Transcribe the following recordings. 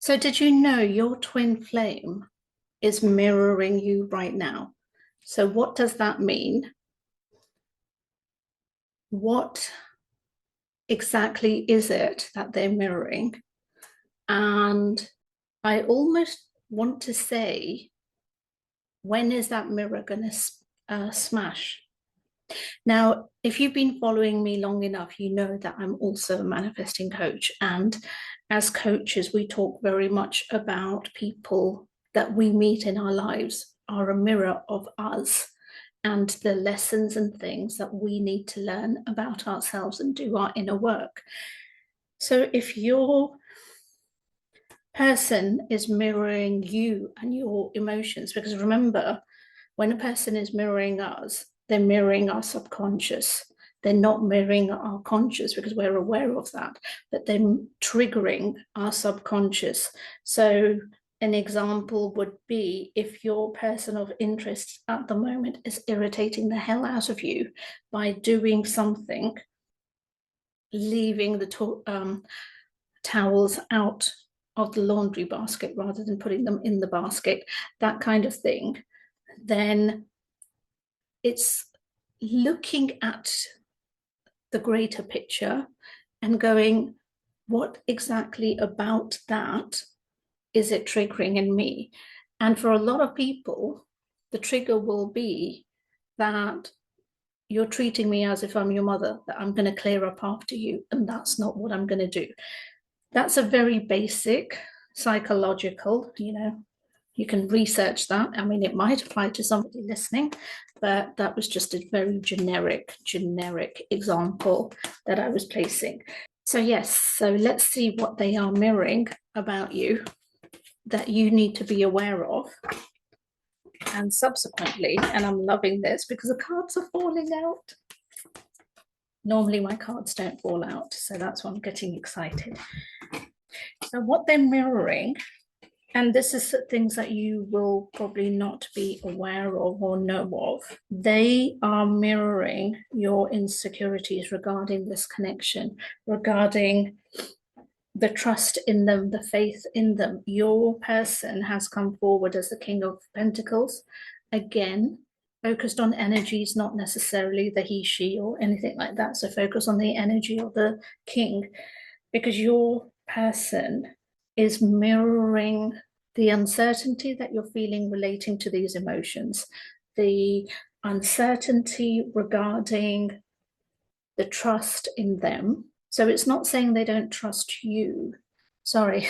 So, did you know your twin flame is mirroring you right now? So, what does that mean? What exactly is it that they're mirroring? And I almost want to say, when is that mirror going to smash? Now, if you've been following me long enough, you know that I'm also a manifesting coach. And as coaches, we talk very much about people that we meet in our lives are a mirror of us and the lessons and things that we need to learn about ourselves and do our inner work. So if your person is mirroring you and your emotions, because remember, when a person is mirroring us, they're mirroring our subconscious. They're not mirroring our conscious because we're aware of that, but they're triggering our subconscious. So, an example would be if your person of interest at the moment is irritating the hell out of you by doing something, leaving the towels out of the laundry basket rather than putting them in the basket, that kind of thing, then it's looking at the greater picture and going, what exactly about that is it triggering in me? And for a lot of people, the trigger will be that you're treating me as if I'm your mother, that I'm going to clear up after you, and that's not what I'm going to do. That's a very basic psychological, you can research that. I mean, it might apply to somebody listening, but that was just a very generic example that I was placing. So yes, so let's see what they are mirroring about you that you need to be aware of. And subsequently, and I'm loving this because the cards are falling out. Normally my cards don't fall out, so that's why I'm getting excited. So what they're mirroring, and this is things that you will probably not be aware of or know of, they are mirroring your insecurities regarding this connection, regarding the trust in them, the faith in them. Your person has come forward as the King of Pentacles. Again, focused on energies, not necessarily the he, she, or anything like that. So focus on the energy of the king, because your person is mirroring the uncertainty that you're feeling relating to these emotions, the uncertainty regarding the trust in them. So it's not saying they don't trust you. Sorry,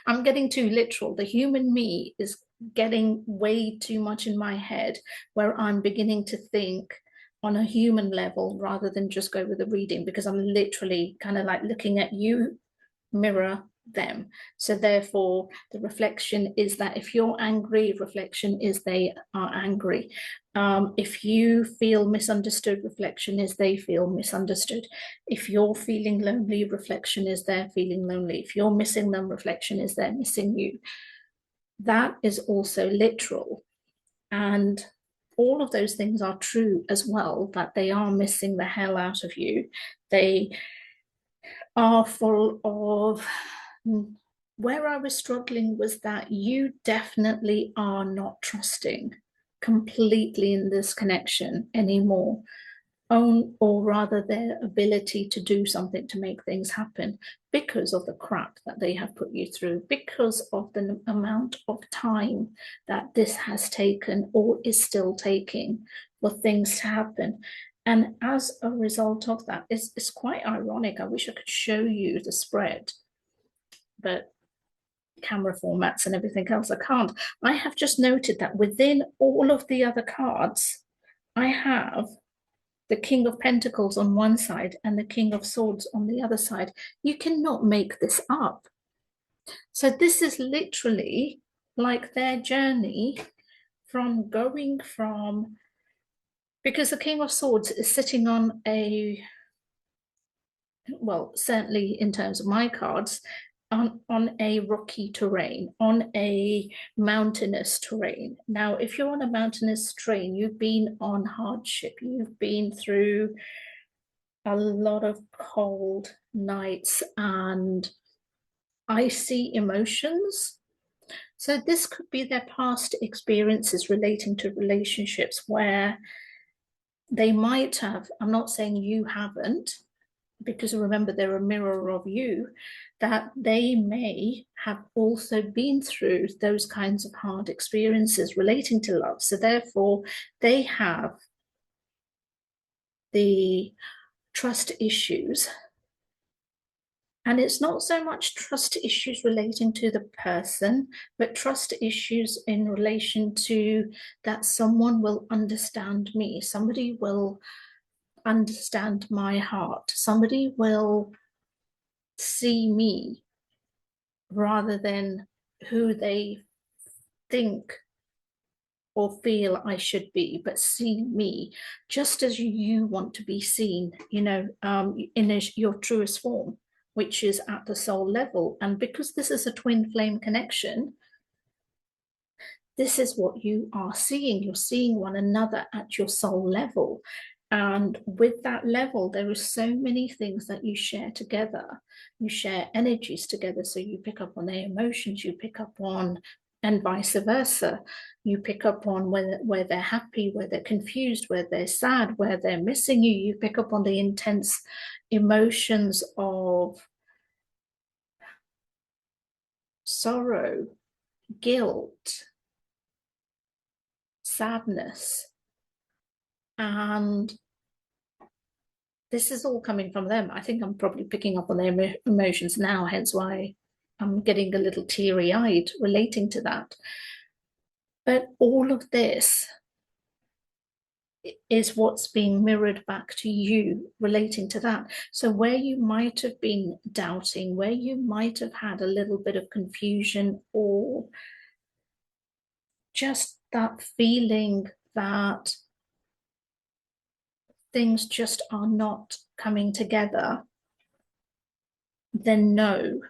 I'm getting too literal. The human me is getting way too much in my head where I'm beginning to think on a human level rather than just go with the reading, because I'm literally kind of like looking at you mirror them. So therefore the reflection is that if you're angry, reflection is they are angry. If you feel misunderstood, reflection is they feel misunderstood. If you're feeling lonely, reflection is they're feeling lonely. If you're missing them, reflection is they're missing you. That is also literal. And all of those things are true as well, that they are missing the hell out of you. They are full of, where I was struggling was that you definitely are not trusting completely in this connection anymore, or rather their ability to do something to make things happen because of the crap that they have put you through, because of the amount of time that this has taken or is still taking for things to happen. And as a result of that, it's quite ironic. I wish I could show you the spread, but camera formats and everything else, I can't. I have just noted that within all of the other cards, I have the King of Pentacles on one side and the King of Swords on the other side. You cannot make this up. So this is literally like their journey from going from, because the King of Swords is sitting on a, well, certainly in terms of my cards, on a rocky terrain, on a mountainous terrain. Now, if you're on a mountainous terrain, you've been on hardship, you've been through a lot of cold nights and I see emotions. So this could be their past experiences relating to relationships where they might have, I'm not saying you haven't, because remember they're a mirror of you, that they may have also been through those kinds of hard experiences relating to love. So therefore, they have the trust issues. And it's not so much trust issues relating to the person, but trust issues in relation to that someone will understand me, somebody will understand my heart, somebody will see me rather than who they think or feel I should be, but see me just as you want to be seen, in your truest form, which is at the soul level. And because this is a twin flame connection, this is what you are seeing. You're seeing one another at your soul level. And with that level, there are so many things that you share together. You share energies together. So you pick up on their emotions, you pick up on, and vice versa. You pick up on where they're happy, where they're confused, where they're sad, where they're missing you. You pick up on the intense emotions of sorrow, guilt, sadness. And this is all coming from them. I think I'm probably picking up on their emotions now, hence why I'm getting a little teary-eyed relating to that. But all of this is what's being mirrored back to you relating to that. So where you might have been doubting, where you might have had a little bit of confusion, or just that feeling that things just are not coming together, then know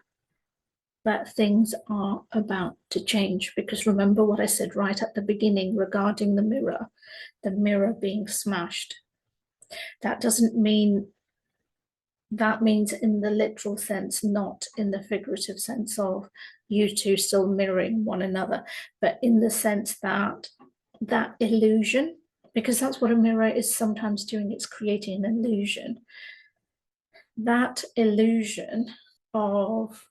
that things are about to change. Because remember what I said right at the beginning regarding the mirror being smashed. That doesn't mean, that means in the literal sense, not in the figurative sense of you two still mirroring one another, but in the sense that that illusion, because that's what a mirror is sometimes doing, it's creating an illusion. That illusion of,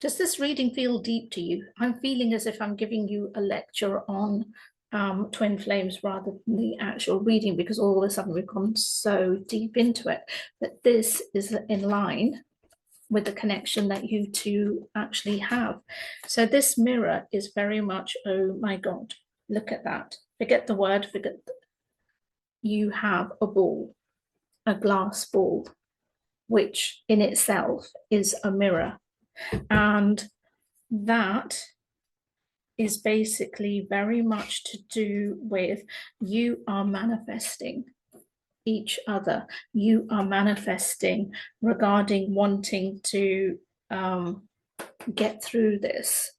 does this reading feel deep to you? I'm feeling as if I'm giving you a lecture on twin flames rather than the actual reading, because all of a sudden we've gone so deep into it. But this is in line with the connection that you two actually have. So this mirror is very much, oh my God, look at that. Forget the word, you have a ball, a glass ball, which in itself is a mirror. And that is basically very much to do with you are manifesting each other. You are manifesting regarding wanting to get through this.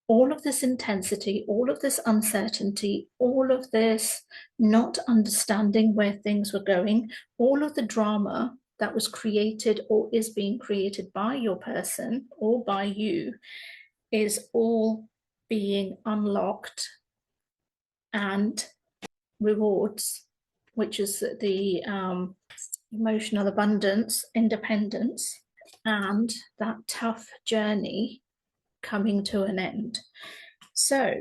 All of this intensity, all of this uncertainty, all of this not understanding where things were going, all of the drama that was created or is being created by your person or by you is all being unlocked, and rewards, which is the emotional abundance, independence, and that tough journey coming to an end. So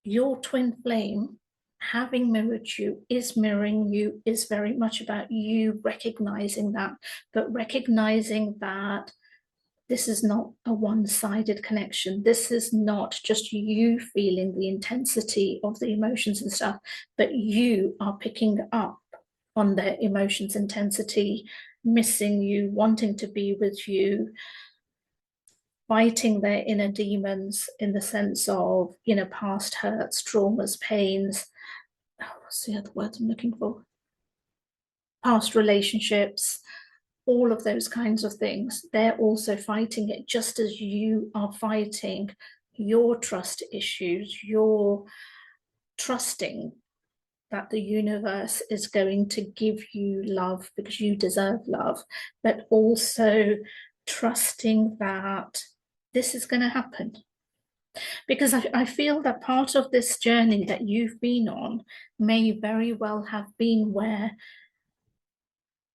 your twin flame having mirrored you, is mirroring you, is very much about you recognizing that, but recognizing that this is not a one-sided connection. This is not just you feeling the intensity of the emotions and stuff, but you are picking up on their emotions intensity, missing you, wanting to be with you, fighting their inner demons in the sense of, past hurts, traumas, pains. What's the other word I'm looking for? Past relationships, all of those kinds of things. They're also fighting it just as you are fighting your trust issues. You're trusting that the universe is going to give you love because you deserve love, but also trusting that this is going to happen. Because I feel that part of this journey that you've been on may very well have been where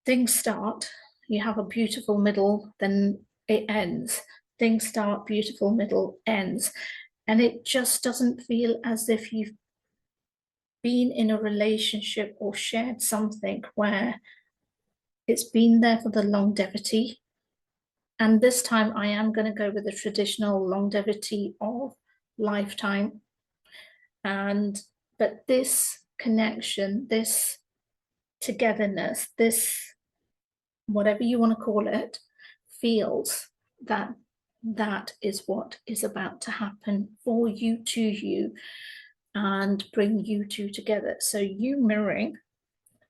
things start, you have a beautiful middle, then it ends. Things start, beautiful middle, ends. And it just doesn't feel as if you've been in a relationship or shared something where it's been there for the longevity. And this time I am going to go with the traditional longevity of lifetime. But this connection, this togetherness, this whatever you want to call it, feels that that is what is about to happen for you, to you, and bring you two together. So you mirroring,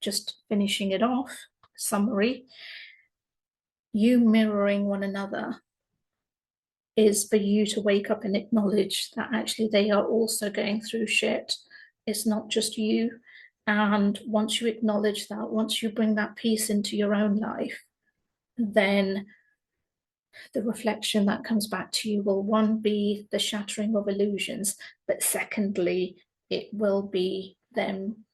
just finishing it off, summary, you mirroring one another is for you to wake up and acknowledge that actually they are also going through shit. It's not just you. And once you acknowledge that, once you bring that peace into your own life, then the reflection that comes back to you will, one, be the shattering of illusions, but secondly, it will be them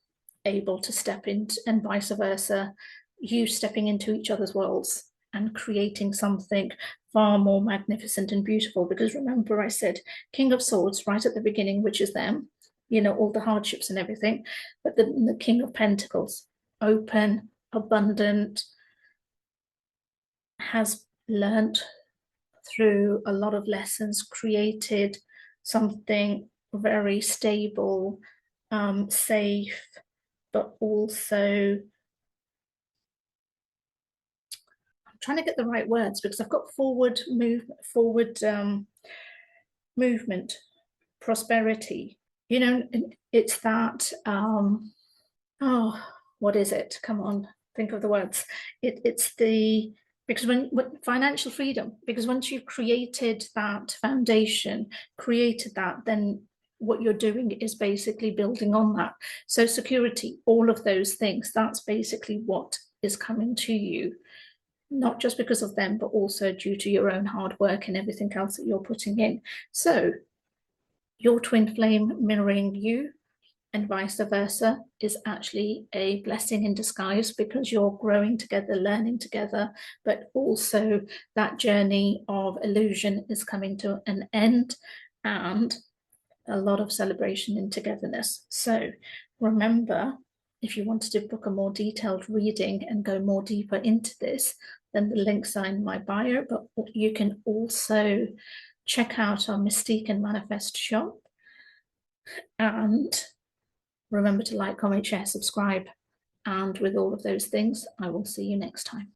able to step into, and vice versa, you stepping into each other's worlds and creating something far more magnificent and beautiful. Because remember, I said King of Swords right at the beginning, which is them, you know, all the hardships and everything, but the King of Pentacles, open, abundant, has learnt through a lot of lessons, created something very stable, safe, but also, I'm trying to get the right words because I've got forward movement, prosperity. You know, it's that, oh, what is it? Come on, think of the words. It's the, because when financial freedom, because once you've created that foundation, created that, then what you're doing is basically building on that. So security, all of those things, that's basically what is coming to you, not just because of them, but also due to your own hard work and everything else that you're putting in. So your twin flame mirroring you and vice versa is actually a blessing in disguise, because you're growing together, learning together, but also that journey of illusion is coming to an end, and a lot of celebration and togetherness. So remember, if you wanted to book a more detailed reading and go more deeper into this, then the links are in my bio, but you can also check out our Mystique and Manifest shop. And remember to like, comment, share, subscribe. And with all of those things, I will see you next time.